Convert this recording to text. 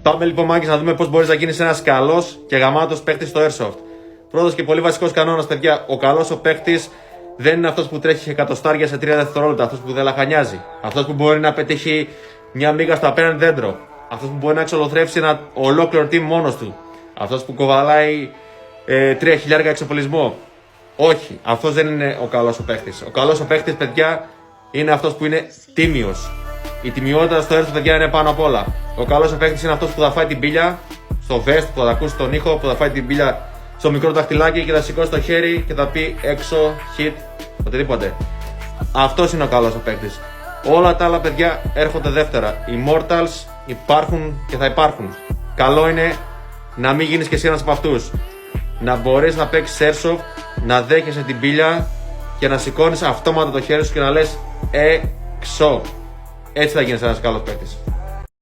Πάμε λοιπόν, Μάκης, να δούμε πώς μπορείς να γίνεις ένας καλός και γαμάτος παίκτης στο Airsoft. Πρώτος και πολύ βασικός κανόνας, παιδιά: ο καλός ο παίκτης δεν είναι αυτός που τρέχει εκατοστάρια σε 3 δευτερόλεπτα, αυτός που δεν λαχανιάζει, αυτός που μπορεί να πετύχει μια μίγα στο απέναντι δέντρο, αυτός που μπορεί να εξολοθρεύσει ένα ολόκληρο team μόνος του, αυτός που κοβαλάει 3.000 εξοπλισμό. Όχι, αυτός δεν είναι ο καλός ο παίκτης. Ο καλός ο παίκτης, παιδιά, είναι αυτός που είναι τίμιος. Η τιμιότητα στο Airsoft, παιδιά, είναι πάνω απ' όλα. Ο καλός ο παίκτης είναι αυτός που θα φάει την πύλια στο vest, που θα ακούσει τον ήχο, που θα φάει την πύλια στο μικρό δαχτυλάκι και θα σηκώσει το χέρι και θα πει έξω, hit, οτιδήποτε. Αυτός είναι ο καλός ο παίκτης. Όλα τα άλλα, παιδιά, έρχονται δεύτερα. Οι Mortals υπάρχουν και θα υπάρχουν. Καλό είναι να μην γίνεις και εσύ ένας από αυτούς. Να μπορείς να παίξεις Airsoft, να δέχεσαι την πύλια και να σηκώνεις αυτόματα το χέρι σου και να λες έξω. Έτσι θα γίνεις ένας καλός παίκτης.